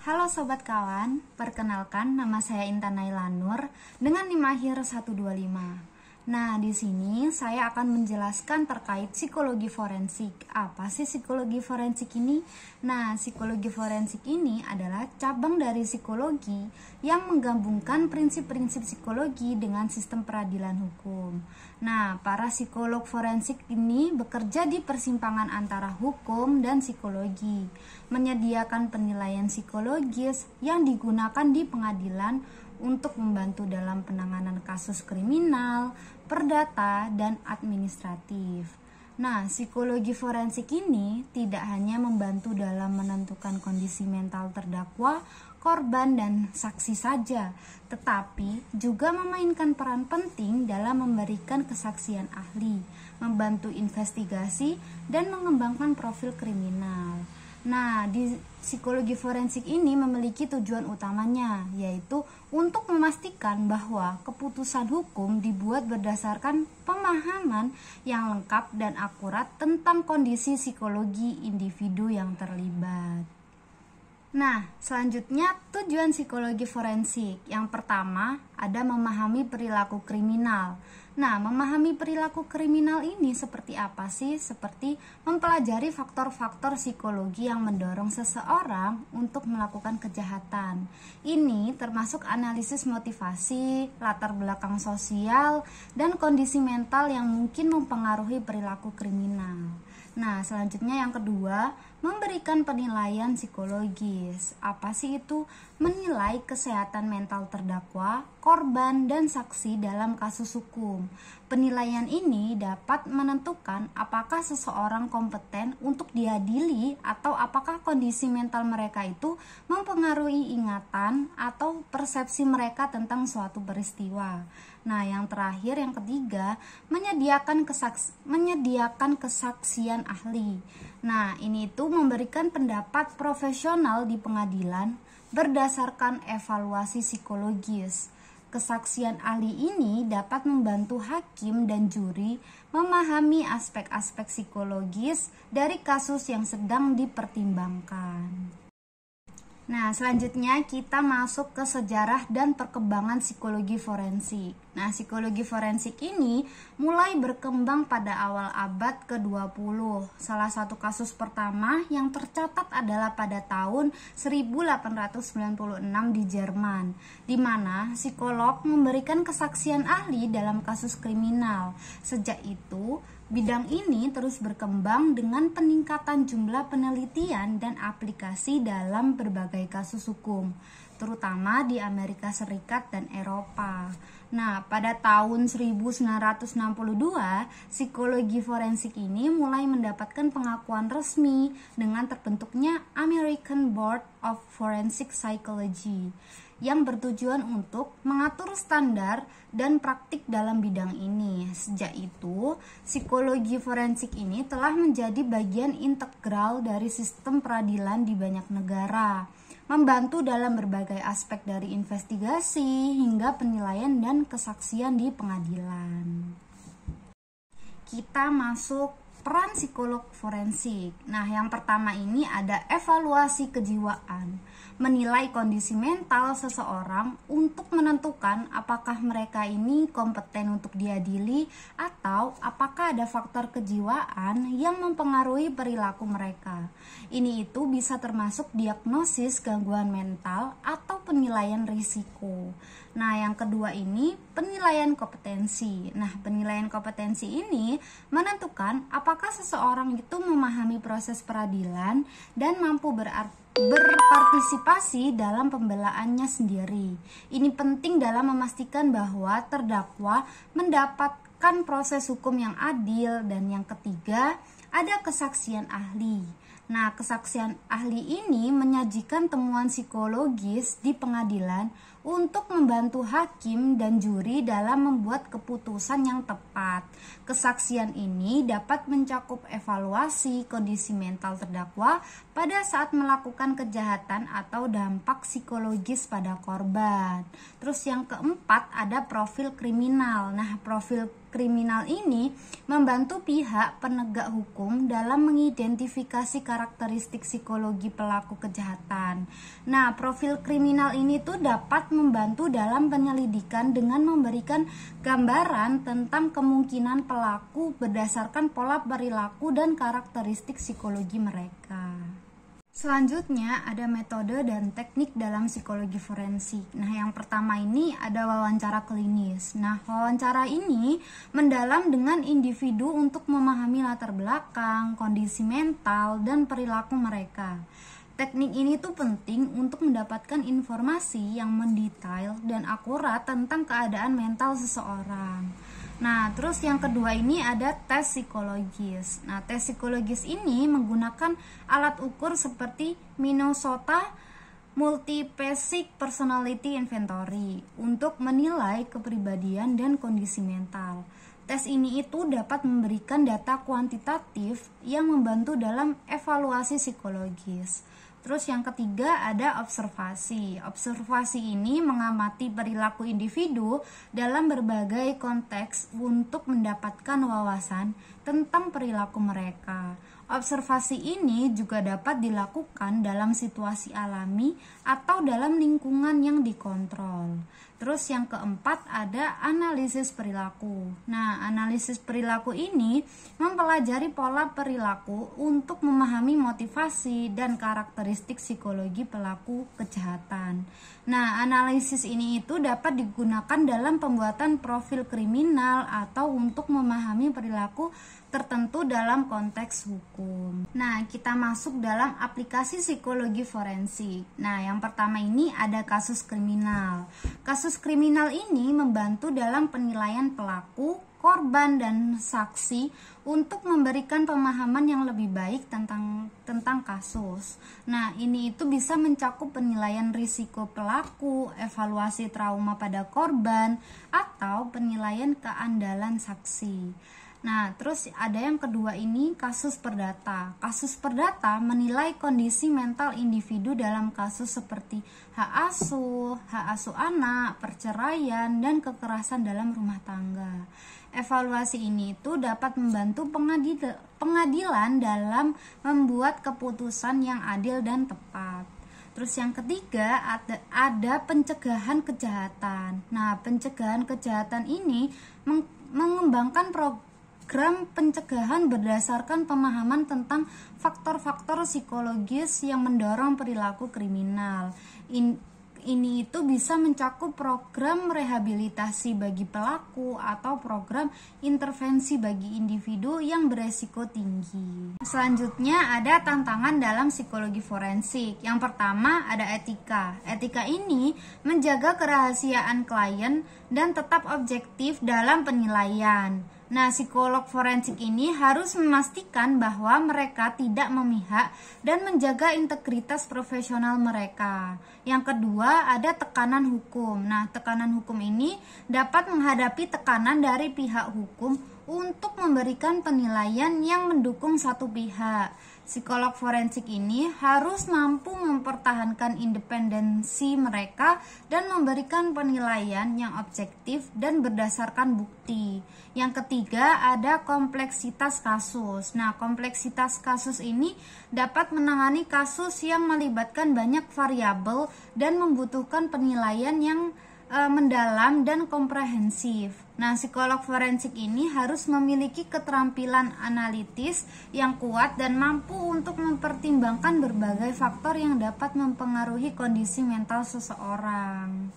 Halo Sobat Kawan, perkenalkan nama saya Intan Naila Nur dengan NIM akhir 125. Nah, di sini saya akan menjelaskan terkait psikologi forensik. Apa sih psikologi forensik ini? Nah, psikologi forensik ini adalah cabang dari psikologi yang menggabungkan prinsip-prinsip psikologi dengan sistem peradilan hukum. Nah, para psikolog forensik ini bekerja di persimpangan antara hukum dan psikologi, menyediakan penilaian psikologis yang digunakan di pengadilan untuk membantu dalam penanganan kasus kriminal, perdata, dan administratif. Nah, psikologi forensik ini tidak hanya membantu dalam menentukan kondisi mental terdakwa, korban, dan saksi saja, tetapi juga memainkan peran penting dalam memberikan kesaksian ahli, membantu investigasi, dan mengembangkan profil kriminal. Nah, di psikologi forensik ini memiliki tujuan utamanya, yaitu untuk memastikan bahwa keputusan hukum dibuat berdasarkan pemahaman yang lengkap dan akurat tentang kondisi psikologi individu yang terlibat. Nah, selanjutnya tujuan psikologi forensik. Yang pertama, ada memahami perilaku kriminal. Nah, memahami perilaku kriminal ini seperti apa sih? Seperti mempelajari faktor-faktor psikologi yang mendorong seseorang untuk melakukan kejahatan. Ini termasuk analisis motivasi, latar belakang sosial, dan kondisi mental yang mungkin mempengaruhi perilaku kriminal. Nah, selanjutnya yang kedua, memberikan penilaian psikologis. Apa sih itu? Menilai kesehatan mental terdakwa, korban, dan saksi dalam kasus hukum. Penilaian ini dapat menentukan apakah seseorang kompeten untuk diadili atau apakah kondisi mental mereka itu mempengaruhi ingatan atau persepsi mereka tentang suatu peristiwa. Nah, yang terakhir, yang ketiga, menyediakan kesaksian ahli. Nah, ini itu memberikan pendapat profesional di pengadilan berdasarkan evaluasi psikologis. Kesaksian ahli ini dapat membantu hakim dan juri memahami aspek-aspek psikologis dari kasus yang sedang dipertimbangkan. Nah, selanjutnya kita masuk ke sejarah dan perkembangan psikologi forensik. Nah, psikologi forensik ini mulai berkembang pada awal abad ke-20. Salah satu kasus pertama yang tercatat adalah pada tahun 1896 di Jerman, di mana psikolog memberikan kesaksian ahli dalam kasus kriminal. Sejak itu, bidang ini terus berkembang dengan peningkatan jumlah penelitian dan aplikasi dalam berbagai kasus hukum, terutama di Amerika Serikat dan Eropa. Nah, pada tahun 1962, psikologi forensik ini mulai mendapatkan pengakuan resmi dengan terbentuknya American Board of Forensic Psychology yang bertujuan untuk mengatur standar dan praktik dalam bidang ini. Sejak itu, psikologi forensik ini telah menjadi bagian integral dari sistem peradilan di banyak negara, membantu dalam berbagai aspek dari investigasi hingga penilaian dan kesaksian di pengadilan. Kita masuk peran psikolog forensik. Nah, yang pertama ini ada evaluasi kejiwaan. Menilai kondisi mental seseorang untuk menentukan apakah mereka ini kompeten untuk diadili atau apakah ada faktor kejiwaan yang mempengaruhi perilaku mereka. Ini itu bisa termasuk diagnosis gangguan mental atau penilaian risiko. Nah, yang kedua ini penilaian kompetensi. Nah, penilaian kompetensi ini menentukan apakah seseorang itu memahami proses peradilan dan mampu berpartisipasi dalam pembelaannya sendiri. Ini penting dalam memastikan bahwa terdakwa mendapatkan proses hukum yang adil. Dan yang ketiga, ada kesaksian ahli. Nah, kesaksian ahli ini menyajikan temuan psikologis di pengadilan untuk membantu hakim dan juri dalam membuat keputusan yang tepat. Kesaksian ini dapat mencakup evaluasi kondisi mental terdakwa pada saat melakukan kejahatan atau dampak psikologis pada korban. Terus yang keempat ada profil kriminal. Nah, profil kriminal ini membantu pihak penegak hukum dalam mengidentifikasi karakteristik psikologi pelaku kejahatan. Nah, profil kriminal ini tuh dapat membantu dalam penyelidikan dengan memberikan gambaran tentang kemungkinan pelaku berdasarkan pola perilaku dan karakteristik psikologi mereka. Selanjutnya ada metode dan teknik dalam psikologi forensik. Nah, yang pertama ini ada wawancara klinis. Nah, wawancara ini mendalam dengan individu untuk memahami latar belakang, kondisi mental, dan perilaku mereka. Teknik ini tuh penting untuk mendapatkan informasi yang mendetail dan akurat tentang keadaan mental seseorang. Nah, terus yang kedua ini ada tes psikologis. Nah, tes psikologis ini menggunakan alat ukur seperti Minnesota Multi-Basic Personality Inventory untuk menilai kepribadian dan kondisi mental. Tes ini itu dapat memberikan data kuantitatif yang membantu dalam evaluasi psikologis. Terus yang ketiga ada observasi. Observasi ini mengamati perilaku individu dalam berbagai konteks untuk mendapatkan wawasan tentang perilaku mereka. Observasi ini juga dapat dilakukan dalam situasi alami atau dalam lingkungan yang dikontrol. Terus yang keempat ada analisis perilaku. Nah, analisis perilaku ini mempelajari pola perilaku untuk memahami motivasi dan karakteristik psikologi pelaku kejahatan. Nah, analisis ini itu dapat digunakan dalam pembuatan profil kriminal atau untuk memahami perilaku tertentu dalam konteks hukum. Nah, kita masuk dalam aplikasi psikologi forensik. Nah, yang pertama ini ada kasus kriminal. Kasus kriminal ini membantu dalam penilaian pelaku, korban, dan saksi untuk memberikan pemahaman yang lebih baik tentang kasus. Nah, ini itu bisa mencakup penilaian risiko pelaku, evaluasi trauma pada korban, atau penilaian keandalan saksi. Nah, terus ada yang kedua ini kasus perdata. Kasus perdata menilai kondisi mental individu dalam kasus seperti hak asuh anak, perceraian, dan kekerasan dalam rumah tangga. Evaluasi ini itu dapat membantu pengadilan dalam membuat keputusan yang adil dan tepat. Terus yang ketiga ada pencegahan kejahatan. Nah, pencegahan kejahatan ini mengembangkan program pencegahan berdasarkan pemahaman tentang faktor-faktor psikologis yang mendorong perilaku kriminal. Ini itu bisa mencakup program rehabilitasi bagi pelaku atau program intervensi bagi individu yang beresiko tinggi. Selanjutnya ada tantangan dalam psikologi forensik. Yang pertama ada etika. Etika ini menjaga kerahasiaan klien dan tetap objektif dalam penilaian. Nah, psikolog forensik ini harus memastikan bahwa mereka tidak memihak dan menjaga integritas profesional mereka. Yang kedua, ada tekanan hukum. Nah, tekanan hukum ini dapat menghadapi tekanan dari pihak hukum untuk memberikan penilaian yang mendukung satu pihak. Psikolog forensik ini harus mampu mempertahankan independensi mereka dan memberikan penilaian yang objektif dan berdasarkan bukti. Yang ketiga ada kompleksitas kasus. Nah, kompleksitas kasus ini dapat menangani kasus yang melibatkan banyak variabel dan membutuhkan penilaian yang mendalam dan komprehensif. Nah, psikolog forensik ini harus memiliki keterampilan analitis yang kuat dan mampu untuk mempertimbangkan berbagai faktor yang dapat mempengaruhi kondisi mental seseorang.